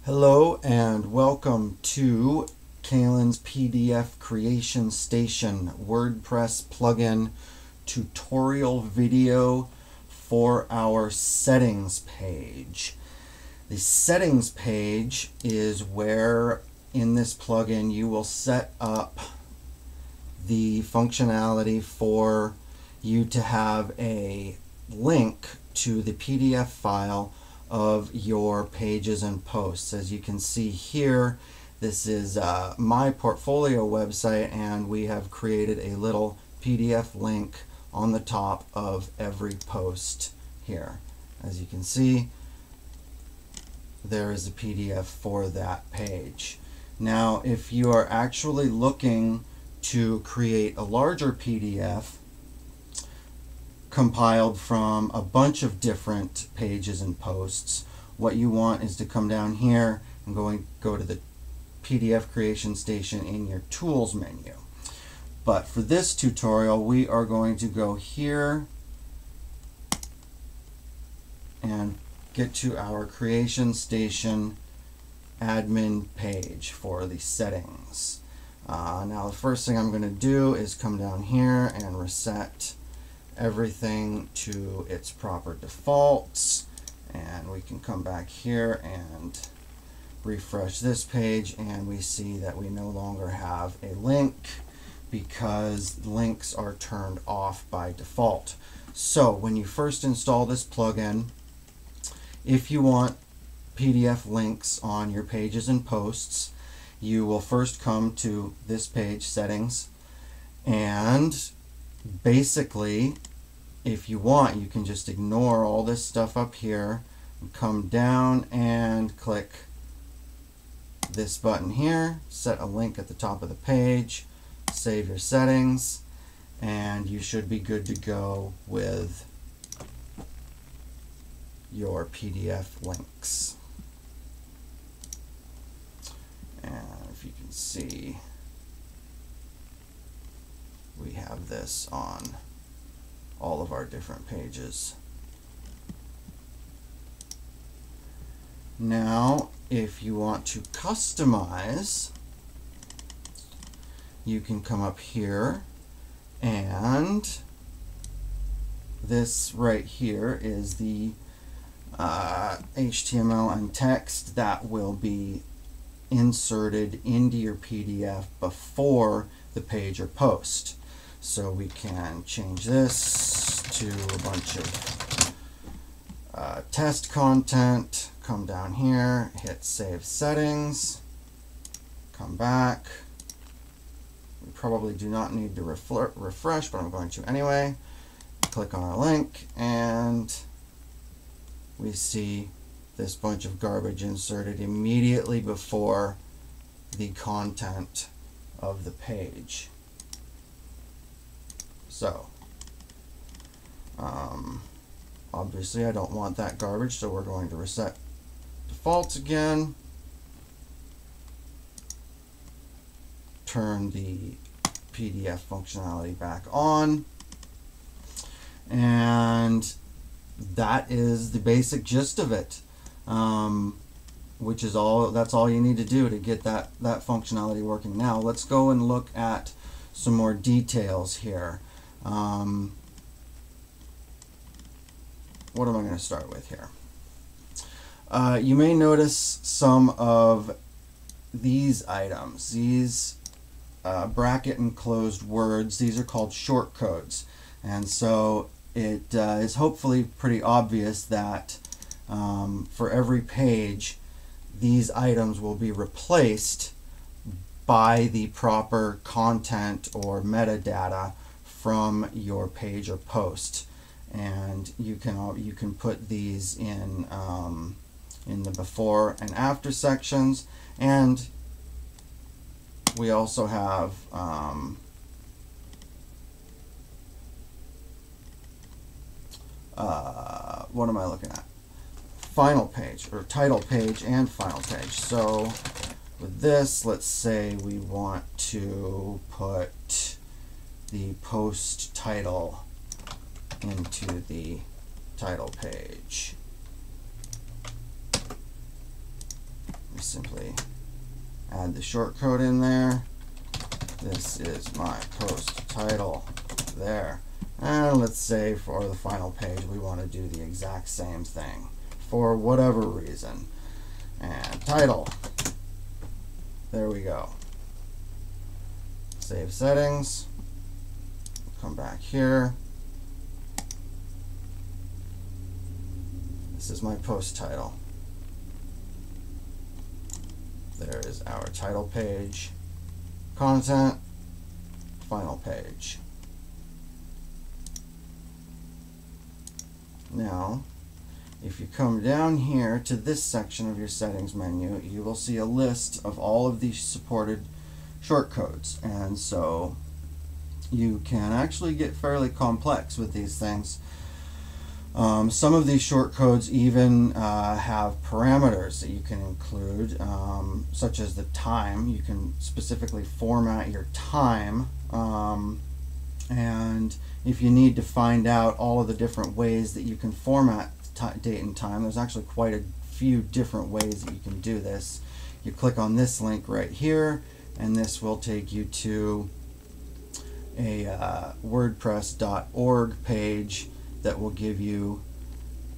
Hello and welcome to Kalin's PDF Creation Station WordPress plugin tutorial video for our settings page. The settings page is where in this plugin you will set up the functionality for you to have a link to the PDF file of your pages and posts. As you can see here, this is my portfolio website, and we have created a little PDF link on the top of every post here. As you can see, there is a PDF for that page. Now, if you are actually looking to create a larger PDF compiled from a bunch of different pages and posts, what you want is to come down here and go to the PDF Creation Station in your Tools menu. But for this tutorial, we are going to go here and get to our Creation Station admin page for the settings. Now the first thing I'm going to do is come down here and reset everything to its proper defaults, and we can come back here and refresh this page, and we see that we no longer have a link because links are turned off by default. So when you first install this plugin, if you want PDF links on your pages and posts, you will first come to this page, settings, and basically, if you want, you can just ignore all this stuff up here and come down and click this button here, set a link at the top of the page, save your settings, and you should be good to go with your PDF links. And if you can see, we have this on all of our different pages. Now, if you want to customize, you can come up here, and this right here is the HTML and text that will be inserted into your PDF before the page or post. So we can change this to a bunch of test content, come down here, hit Save Settings, come back. We probably do not need to refresh, but I'm going to anyway. Click on our link, and we see this bunch of garbage inserted immediately before the content of the page. So, obviously I don't want that garbage, so we're going to reset defaults again, turn the PDF functionality back on, and that is the basic gist of it, which is that's all you need to do to get that functionality working. Now let's go and look at some more details here. What am I going to start with here? You may notice some of these items, these bracket enclosed words. These are called short codes, and so it is hopefully pretty obvious that for every page, these items will be replaced by the proper content or metadata from your page or post, and you can put these in the before and after sections, and we also have what am I looking at? Final page, or title page and final page. So with this, let's say we want to put the post title into the title page. we simply add the shortcode in there. This is my post title there. And let's say for the final page we want to do the exact same thing for whatever reason. And title. There we go. Save settings. Come back here. This is my post title. There is our title page, content, final page. Now, if you come down here to this section of your settings menu, you will see a list of all of these supported shortcodes. And so you can actually get fairly complex with these things. Some of these shortcodes even have parameters that you can include, such as the time. You can specifically format your time, and if you need to find out all of the different ways that you can format date and time, there's actually quite a few different ways that you can do this. You click on this link right here, and this will take you to a WordPress.org page that will give you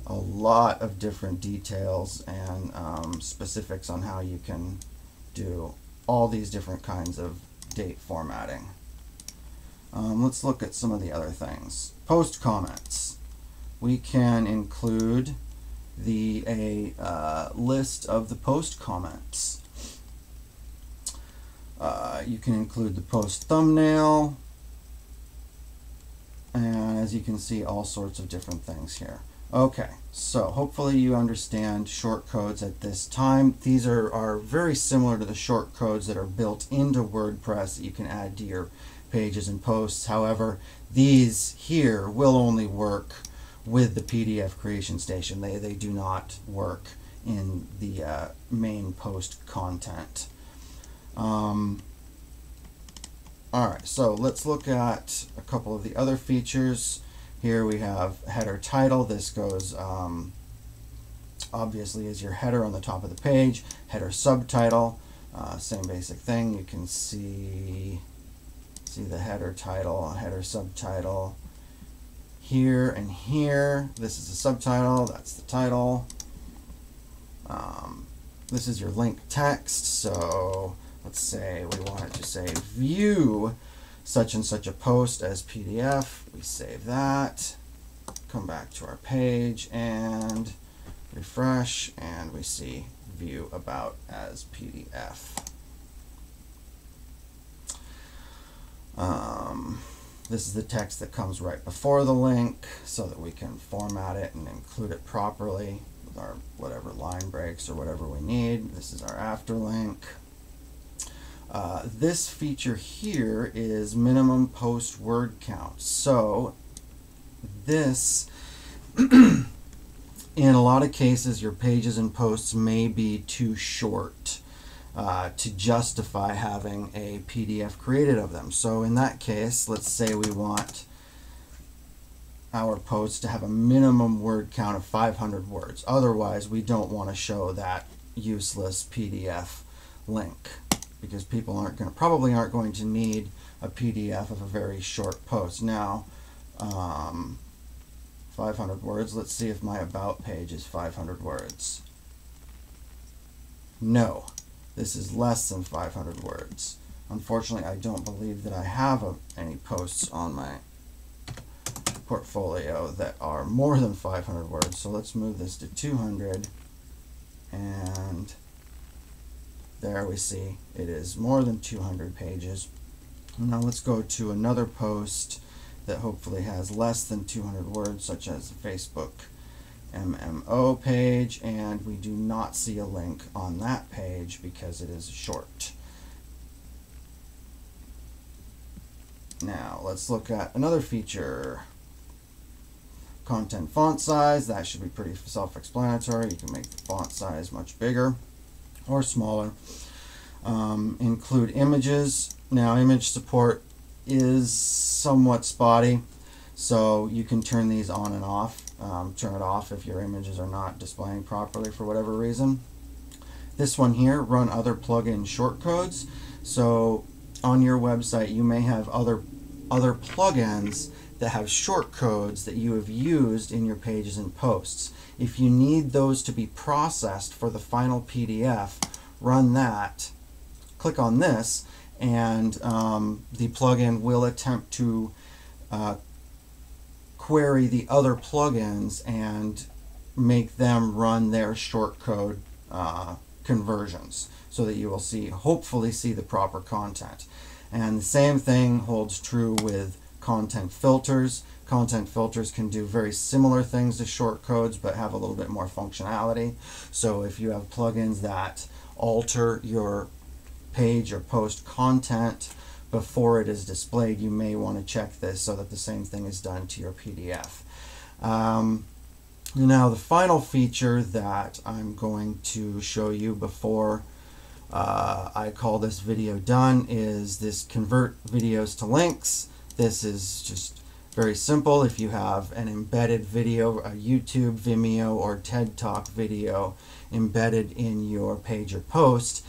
a lot of different details and specifics on how you can do all these different kinds of date formatting. Let's look at some of the other things. Post comments. We can include a list of the post comments. You can include the post thumbnail, and as you can see, all sorts of different things here. Okay, so hopefully you understand shortcodes at this time. These are very similar to the shortcodes that are built into WordPress that you can add to your pages and posts. However, these here will only work with the PDF creation station. They do not work in the main post content. Alright, so let's look at a couple of the other features. Here we have header title. This goes obviously as your header on the top of the page. Header subtitle, same basic thing. You can see the header title, header subtitle here and here. This is the subtitle, that's the title. This is your link text, so let's say we wanted to say view such and such a post as PDF. We save that, come back to our page and refresh, and we see view about as PDF. This is the text that comes right before the link so that we can format it and include it properly with our whatever line breaks or whatever we need. This is our after link. This feature here is minimum post word count. So this, in a lot of cases, your pages and posts may be too short to justify having a PDF created of them. So in that case, let's say we want our posts to have a minimum word count of 500 words. Otherwise, we don't want to show that useless PDF link, because people probably aren't going to need a PDF of a very short post. Now, 500 words. Let's see if my about page is 500 words. No, this is less than 500 words. Unfortunately, I don't believe that I have any posts on my portfolio that are more than 500 words. So let's move this to 200, and there we see it is more than 200 pages. Now let's go to another post that hopefully has less than 200 words, such as the Facebook MMO page, and we do not see a link on that page because it is short. Now let's look at another feature. Content font size. That should be pretty self-explanatory. You can make the font size much bigger or smaller. Include images. Now, image support is somewhat spotty, so you can turn these on and off. Turn it off if your images are not displaying properly for whatever reason. This one here, run other plugin shortcodes. So on your website you may have other plugins that have shortcodes that you have used in your pages and posts. If you need those to be processed for the final PDF, run that, click on this, and the plugin will attempt to query the other plugins and make them run their shortcode conversions so that you will hopefully see the proper content. And the same thing holds true with content filters. Content filters can do very similar things to shortcodes but have a little bit more functionality. So if you have plugins that alter your page or post content before it is displayed, you may want to check this so that the same thing is done to your PDF. Now the final feature that I'm going to show you before I call this video done is this convert videos to links. This is just very simple. If you have an embedded video, a YouTube, Vimeo, or TED Talk video embedded in your page or post,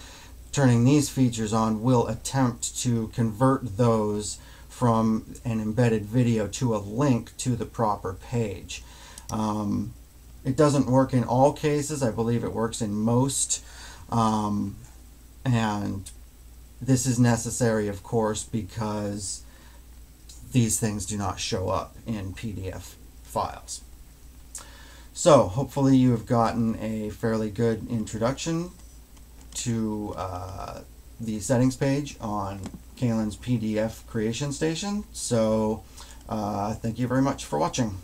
turning these features on will attempt to convert those from an embedded video to a link to the proper page. It doesn't work in all cases. I believe it works in most. And this is necessary, of course, because these things do not show up in PDF files. So hopefully you have gotten a fairly good introduction to the settings page on Kalin's PDF creation station. So thank you very much for watching.